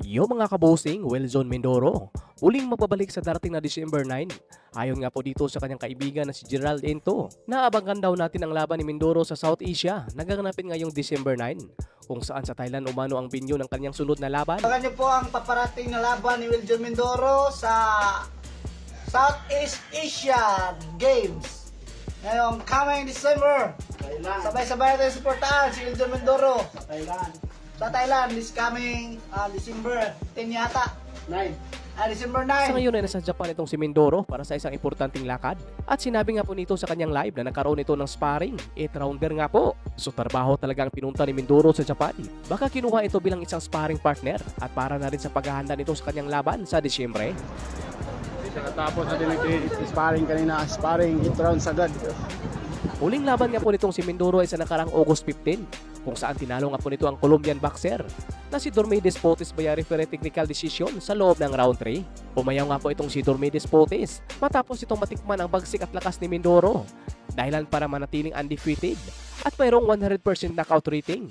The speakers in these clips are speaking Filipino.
Yo mga kabosing, Wilson Mindoro, muling magbabalik sa darating na December 9. Ayon nga po dito sa kanyang kaibigan na si Gerald Ento, naabangan daw natin ang laban ni Mindoro sa South Asia, naganapin ngayong December 9, kung saan sa Thailand umano ang venue ng kanyang sunod na laban. Abangan niyo po ang paparating na laban ni Wilson Mindoro sa Southeast Asia Games ngayong coming December. Sabay-sabay natin suportahan si Wilson Mindoro sa Thailand this coming December 10 yata. 9. December 9. Sa ngayon ay nasa Japan itong si Mindoro para sa isang importanteng lakad. At sinabi nga po nito sa kanyang live na nagkaroon ito ng sparring. 8-rounder nga po. So trabaho talaga ang pinunta ni Mindoro sa Japan. Baka kinuha ito bilang isang sparring partner at para na rin sa paghahanda nito sa kanyang laban sa Disyembre. Tapos na din sparring kanina, sparring 8 rounds agad. Huling laban nga po nitong si Mindoro ay sa nakarang August 15, kung saan tinalo nga po nito ang Colombian boxer na si Dormides Potes via referee technical decision sa loob ng round 3. Pumayaw nga po itong si Dormides Potes matapos itong matikman ang bagsik at lakas ni Mindoro, dahilan para manatiling undefeated at mayroong 100% knockout rating.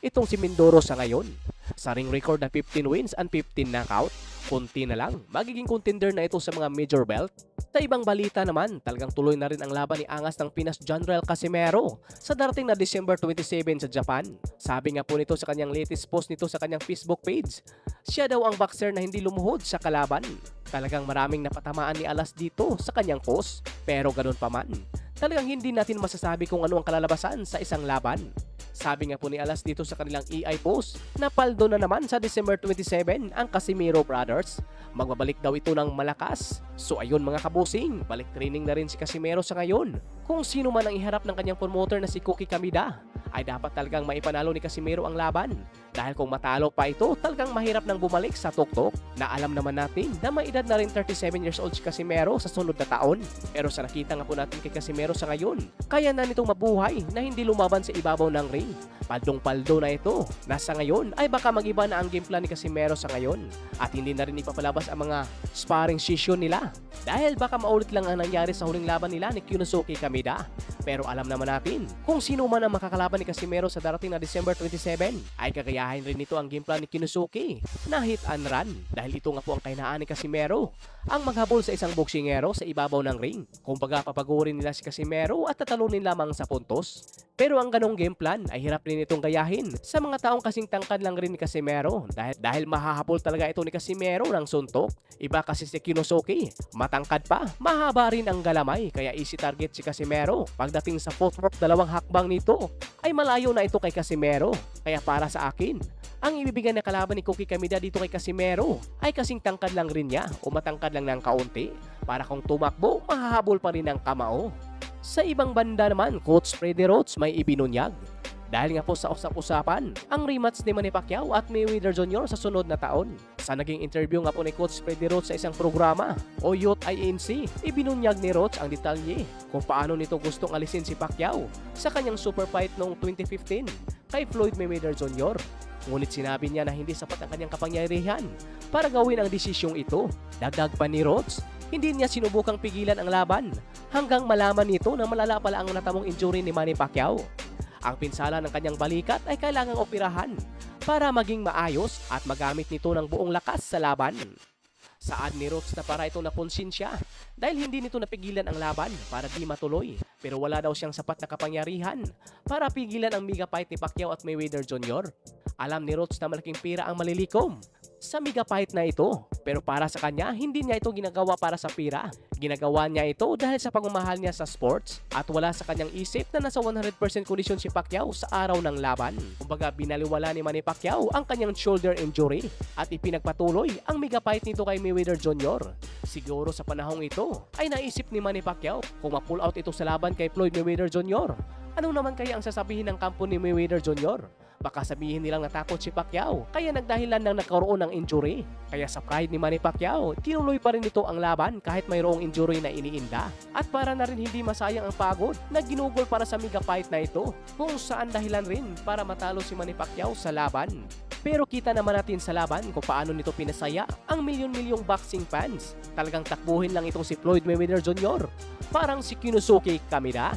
Itong si Mindoro sa ngayon, sa ring record na 15 wins and 15 knockout, kunti na lang, magiging contender na ito sa mga major belt. Sa ibang balita naman, talagang tuloy na rin ang laban ni angas ng Pinas Jonrel Casimero sa darating na December 27 sa Japan. Sabi nga po nito sa kanyang latest post nito sa kanyang Facebook page, siya daw ang boxer na hindi lumuhod sa kalaban. Talagang maraming napatamaan ni Alas dito sa kanyang post, pero ganun pa man, talagang hindi natin masasabi kung ano ang kalalabasan sa isang laban. Sabi nga po ni Alas dito sa kanilang EI post, napaldo na naman sa December 27 ang Casimero Brothers. Magbabalik daw ito ng malakas. So ayun mga kabosing, balik training na rin si Casimero sa ngayon. Kung sino man ang iharap ng kanyang promoter na si Cookie Kamida, ay dapat talagang maipanalo ni Casimero ang laban. Dahil kung matalo pa ito, talagang mahirap nang bumalik sa tuktok, na alam naman natin na may edad na rin 37 years old si Casimero sa sunod na taon. Pero sa nakita nga po natin kay Casimero sa ngayon, kaya na nitong mabuhay na hindi lumaban sa ibabaw ng ring. Paldong-paldo na ito. Nasa ngayon ay baka mag-iba na ang game plan ni Casimero sa ngayon at hindi na rin ipapalabas ang mga sparring session nila. Dahil baka maulit lang ang nangyari sa huling laban nila ni Kyunosuke Kamida. Pero alam naman natin, kung sino man ang makakalaban ni Casimero sa darating na December 27, ay kakayahin rin nito ang game plan ni Kyunosuke na hit and run. Dahil ito nga po ang kahinaan ni Casimero, ang maghabol sa isang boksingero sa ibabaw ng ring. Kumbaga papagurin nila si Casimero at tatalunin lamang sa puntos. Pero ang ganong game plan ay hirap rin itong gayahin sa mga taong kasing tangkad lang rin ni Casimero dahil mahahabol talaga ito ni Casimero ng suntok. Iba kasi si Kyunosuke, matangkad pa, mahaba rin ang galamay kaya easy target si Casimero. Pagdating sa footwork, dalawang hakbang nito ay malayo na ito kay Casimero. Kaya para sa akin, ang ibibigay na kalaban ni Cookie Kamida dito kay Casimero ay kasing tangkad lang rin niya o matangkad lang ng kaunti para kung tumakbo, mahahabol pa rin ang kamao. Sa ibang banda naman, Coach Freddie Roach may ibinunyag. Dahil nga po sa usap-usapan, ang rematch ni Manny Pacquiao at Mayweather Jr. sa sunod na taon. Sa naging interview nga po ni Coach Freddie Roach sa isang programa o Youth INC, ibinunyag ni Roach ang detalye kung paano nito gustong alisin si Pacquiao sa kanyang super fight noong 2015 kay Floyd Mayweather Jr. Ngunit sinabi niya na hindi sapat ang kanyang kapangyarihan para gawin ang desisyong ito. Dagdag pa ni Roach, hindi niya sinubukang pigilan ang laban hanggang malaman nito na malala pala ang natamong injury ni Manny Pacquiao. Ang pinsala ng kanyang balikat ay kailangang operahan para maging maayos at magamit nito ng buong lakas sa laban. Saad ni Roach na para itong nakonsensya dahil hindi nito napigilan ang laban para di matuloy, pero wala daw siyang sapat na kapangyarihan para pigilan ang mega fight ni Pacquiao at Mayweather Jr. Alam ni Roach na malaking pira ang malilikom sa mega fight na ito, pero para sa kanya, hindi niya ito ginagawa para sa pira. Ginagawa niya ito dahil sa pagmamahal niya sa sports at wala sa kanyang isip na nasa 100% kondisyon si Pacquiao sa araw ng laban. Kumbaga binaliwala ni Manny Pacquiao ang kanyang shoulder injury at ipinagpatuloy ang mega fight nito kay Mayweather Jr. Siguro sa panahong ito ay naisip ni Manny Pacquiao kung ma-pull out ito sa laban kay Floyd Mayweather Jr. Ano naman kaya ang sasabihin ng kampo ni Mayweather Jr.? Baka sabihin nilang natakot si Pacquiao kaya nagdahilan ng nagkaroon ng injury. Kaya sa pride ni Manny Pacquiao, tinuloy pa rin ito ang laban kahit mayroong injury na iniinda. At para na rin hindi masayang ang pagod na ginugol para sa mega fight na ito, kung saan dahilan rin para matalo si Manny Pacquiao sa laban. Pero kita naman natin sa laban kung paano nito pinasaya ang milyon-milyong boxing fans. Talagang takbuhin lang itong si Floyd Mayweather Jr. Parang si Kyunosuke Kamida.